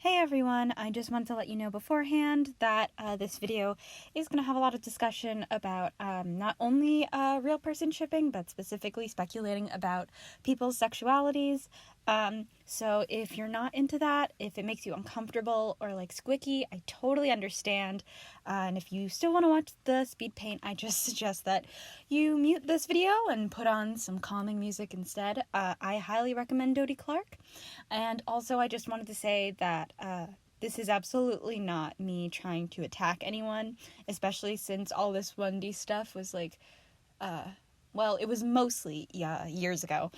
Hey everyone, I just wanted to let you know beforehand that this video is going to have a lot of discussion about not only real person shipping, but specifically speculating about people's sexualities. So if you're not into that, if it makes you uncomfortable or like squicky, I totally understand. And if you still want to watch the speed paint, I just suggest that you mute this video and put on some calming music instead. I highly recommend Dodie Clark. And also I just wanted to say that this is absolutely not me trying to attack anyone, especially since all this 1D stuff was like, well, it was mostly years ago.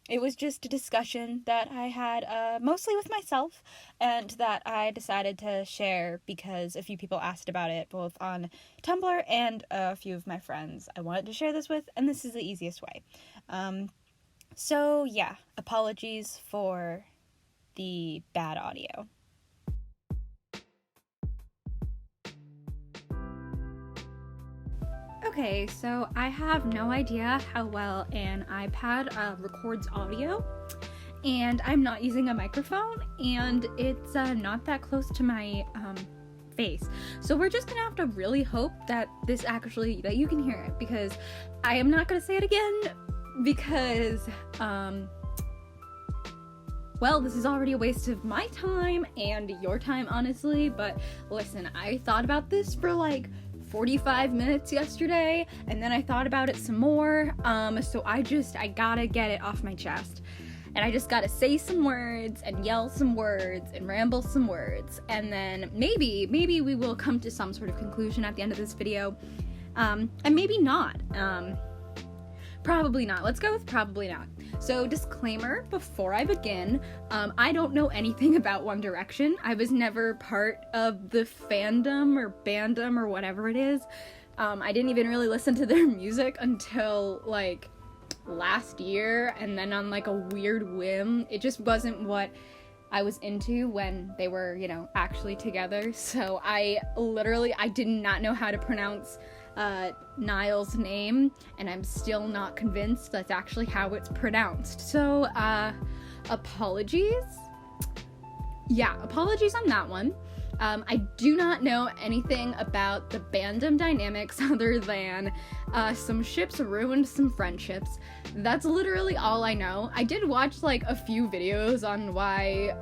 It was just a discussion that I had mostly with myself, and that I decided to share because a few people asked about it, both on Tumblr and a few of my friends I wanted to share this with, and this is the easiest way. So yeah, apologies for the bad audio. Okay, so I have no idea how well an iPad records audio, and I'm not using a microphone, and it's not that close to my face. So we're just gonna have to really hope that that you can hear it, because I am not gonna say it again, because well, this is already a waste of my time and your time, honestly. But listen, I thought about this for like 45 minutes yesterday, and then I thought about it some more, so I gotta get it off my chest, and I just gotta say some words and yell some words and ramble some words, and then maybe we will come to some sort of conclusion at the end of this video, and maybe not. Probably not. Let's go with probably not. So, disclaimer before I begin, I don't know anything about One Direction. I was never part of the fandom or bandom or whatever it is. I didn't even really listen to their music until like last year, and then on like a weird whim. It just wasn't what I was into when they were, actually together. So I did not know how to pronounce Niall's name, and I'm still not convinced that's actually how it's pronounced. So, apologies. Yeah, apologies on that one. I do not know anything about the bandom dynamics other than some ships ruined some friendships. That's literally all I know. I did watch like a few videos on why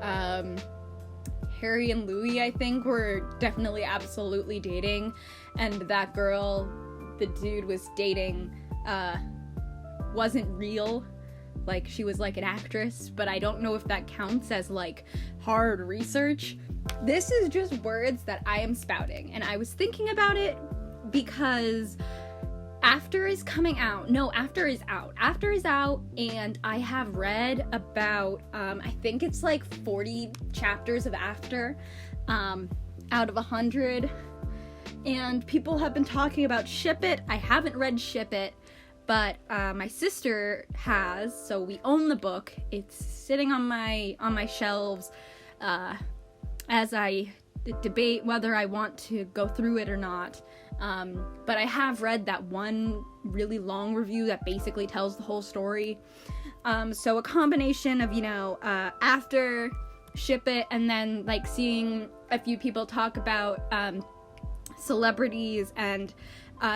Harry and Louis, I think, were definitely absolutely dating, and that girl the dude was dating wasn't real. Like, she was like an actress, but I don't know if that counts as like hard research. This is just words that I am spouting, and I was thinking about it because After is out, and I have read about, I think it's like 40 chapters of After, out of 100, and people have been talking about Ship It. I haven't read Ship It, but my sister has, so we own the book. It's sitting on my shelves, as I debate whether I want to go through it or not. But I have read that one really long review that basically tells the whole story. So a combination of, After, Ship It, and then like seeing a few people talk about celebrities and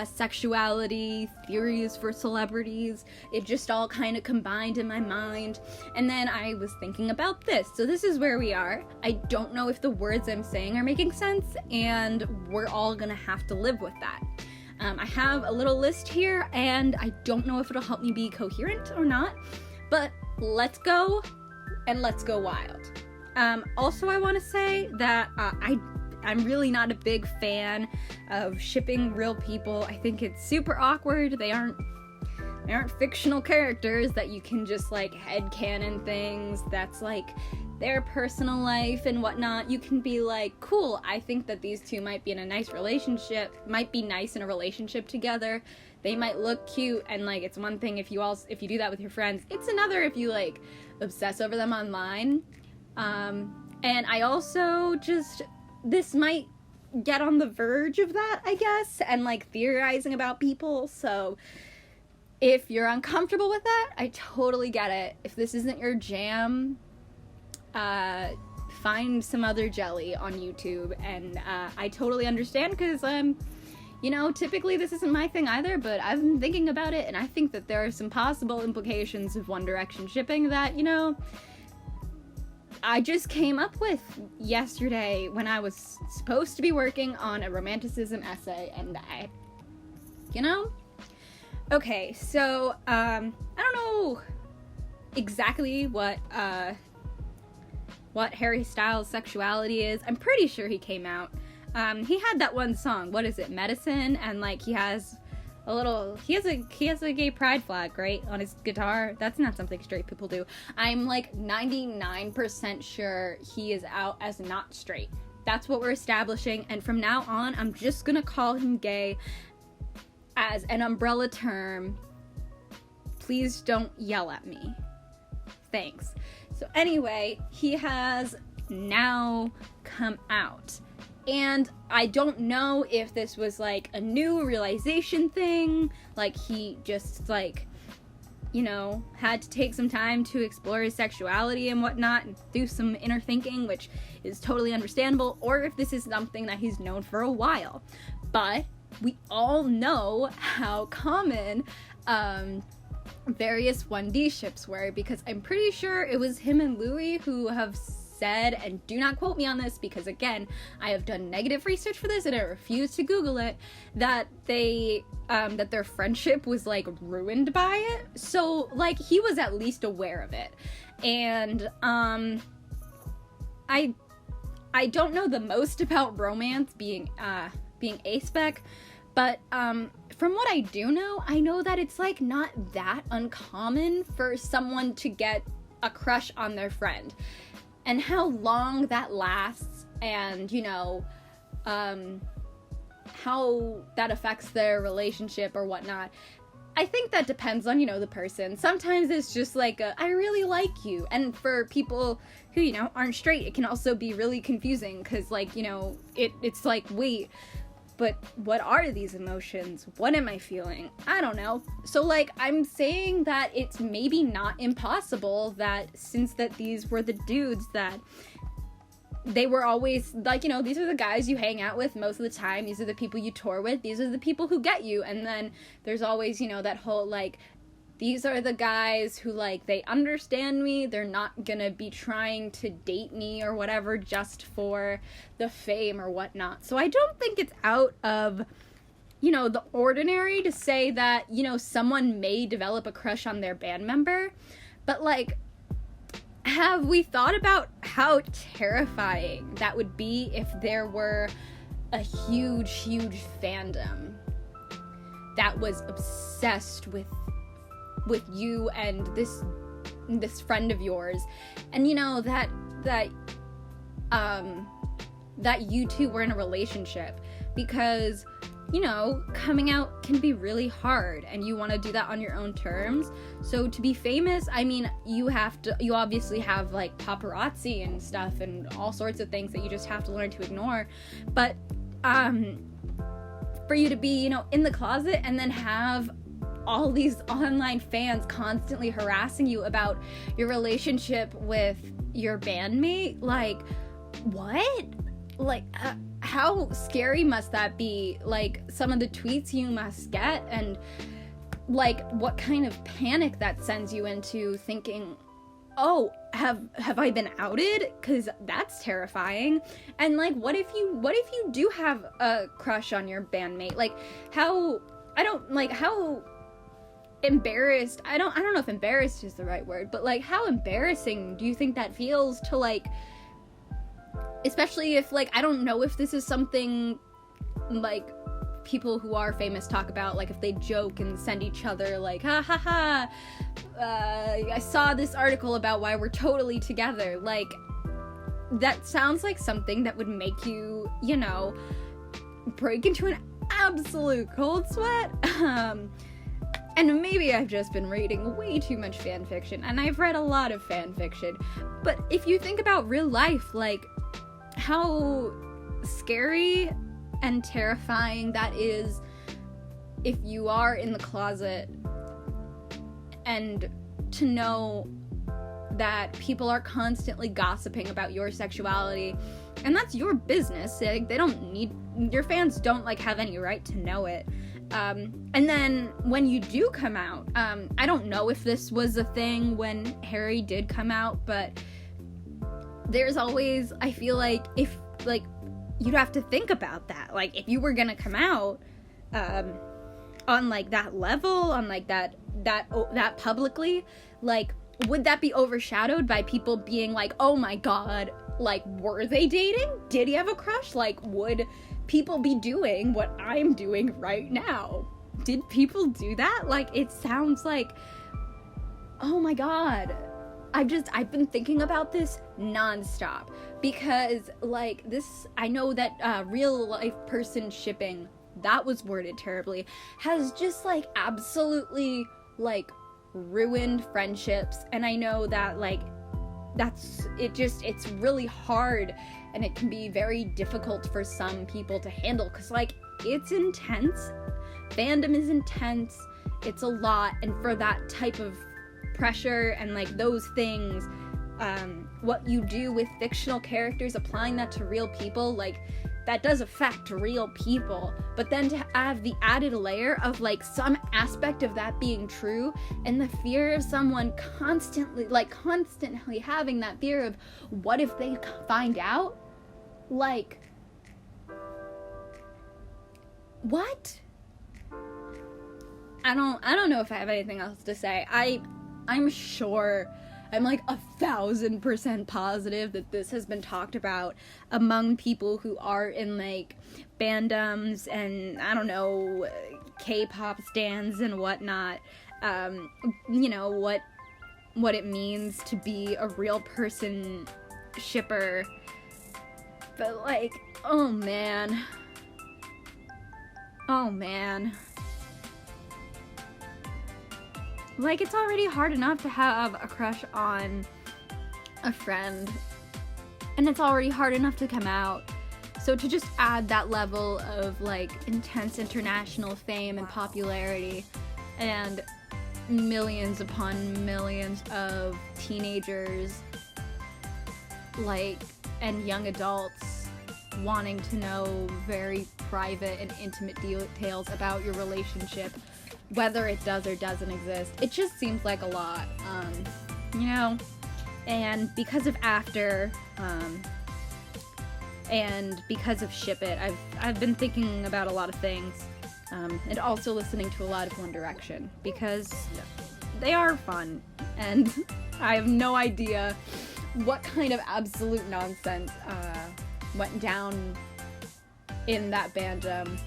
sexuality, theories for celebrities. It just all kind of combined in my mind, and then I was thinking about this. So this is where we are. I don't know if the words I'm saying are making sense, and we're all gonna have to live with that. I have a little list here, and I don't know if it'll help me be coherent or not, but let's go, and let's go wild. Also, I want to say that I'm really not a big fan of shipping real people. I think it's super awkward. They aren't fictional characters that you can just like headcanon things. That's like their personal life and whatnot. You can be like, cool, I think that these two might be in a nice relationship, might be nice in a relationship together. They might look cute, and like, it's one thing if you do that with your friends. It's another if you like obsess over them online. And I also this might get on the verge of that, I guess, and like theorizing about people. So if you're uncomfortable with that, I totally get it. If this isn't your jam, find some other jelly on YouTube, and I totally understand, because typically this isn't my thing either, but I've been thinking about it, and I think that there are some possible implications of One Direction shipping that, I just came up with yesterday when I was supposed to be working on a romanticism essay, and okay, so, I don't know exactly what Harry Styles' sexuality is. I'm pretty sure he came out. He had that one song, what is it, Medicine, and he has a gay pride flag, right, on his guitar. That's not something straight people do. I'm 99% sure he is out as not straight. That's what we're establishing, and from now on, I'm just gonna call him gay as an umbrella term. Please don't yell at me. Thanks. So anyway, he has now come out. And I don't know if this was a new realization thing, he just had to take some time to explore his sexuality and whatnot and do some inner thinking, which is totally understandable, or if this is something that he's known for a while. But we all know how common various 1D ships were, because I'm pretty sure it was him and Louis who have said, and do not quote me on this because again, I have done negative research for this and I refuse to Google it, that that their friendship was ruined by it. So he was at least aware of it. And I don't know the most about romance being aspec, but from what I do know, I know that it's not that uncommon for someone to get a crush on their friend. And how long that lasts, and how that affects their relationship or whatnot, I think that depends on the person. Sometimes it's just I really like you, and for people who aren't straight, it can also be really confusing, because it's wait, but what are these emotions? What am I feeling? I don't know. So I'm saying that it's maybe not impossible that since that these were the dudes that they were always these are the guys you hang out with most of the time, these are the people you tour with, these are the people who get you, and then there's always that whole these are the guys who they understand me, they're not gonna be trying to date me or whatever just for the fame or whatnot. So I don't think it's out of the ordinary to say that someone may develop a crush on their band member, but have we thought about how terrifying that would be if there were a huge fandom that was obsessed with you and this friend of yours, and that you two were in a relationship, because coming out can be really hard, and you want to do that on your own terms. So to be famous, I mean, you obviously have paparazzi and stuff and all sorts of things that you just have to learn to ignore, but for you to be in the closet and then have all these online fans constantly harassing you about your relationship with your bandmate, what? How scary must that be? Some of the tweets you must get, and what kind of panic that sends you into, thinking, oh, have I been outed? Because that's terrifying. And what if you do have a crush on your bandmate? How embarrassed, I don't know if embarrassed is the right word, but how embarrassing do you think that feels to especially if I don't know if this is something people who are famous talk about, if they joke and send each other ha ha ha, I saw this article about why we're totally together, that sounds like something that would make you break into an absolute cold sweat. And maybe I've just been reading way too much fan fiction, and I've read a lot of fan fiction, but if you think about real life, how scary and terrifying that is if you are in the closet, and to know that people are constantly gossiping about your sexuality, and that's your business. Like, they don't need, your fans don't like have any right to know it. And then when you do come out, I don't know if this was a thing when Harry did come out, but there's always, I feel like, if, like, you'd have to think about that. Like, if you were gonna come out, on, like, that level, on, like, that publicly, like, would that be overshadowed by people being like, oh my god, like, were they dating? Did he have a crush? Like, would people be doing what I'm doing right now? Did people do that? Like, it sounds like, oh my god. I've been thinking about this nonstop, because, like, this, I know that, real life person shipping, that was worded terribly, has just, like, absolutely, like, ruined friendships, and I know that, like, it's really hard, and it can be very difficult for some people to handle, because, like, it's intense, fandom is intense, it's a lot, and for that type of pressure and, like, those things, what you do with fictional characters, applying that to real people, like, that does affect real people, but then to add the added layer of, like, some aspect of that being true, and the fear of someone constantly having that fear of, what if they find out? Like, what? I don't know if I have anything else to say. I'm sure, I'm like 1,000% positive that this has been talked about among people who are in, like, fandoms and, I don't know, K-pop stans and whatnot. You know, what it means to be a real person shipper. But, like, oh man. Like, it's already hard enough to have a crush on a friend, and it's already hard enough to come out. So to just add that level of, like, intense international fame and popularity, and millions upon millions of teenagers, like, and young adults wanting to know very private and intimate details about your relationship, whether it does or doesn't exist, it just seems like a lot, you know, and because of After, and because of Ship It, I've been thinking about a lot of things, and also listening to a lot of One Direction, because they are fun, and I have no idea what kind of absolute nonsense, went down in that bandom.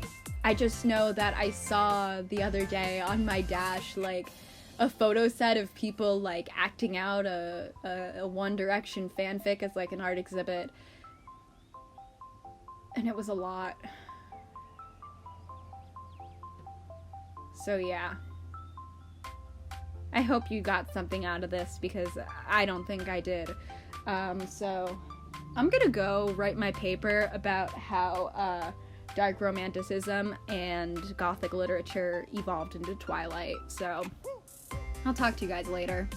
I just know that I saw the other day on my dash, like, a photo set of people, like, acting out a One Direction fanfic as, like, an art exhibit. And it was a lot. So, yeah. I hope you got something out of this, because I don't think I did. So, I'm gonna go write my paper about how, dark romanticism and gothic literature evolved into Twilight, so I'll talk to you guys later.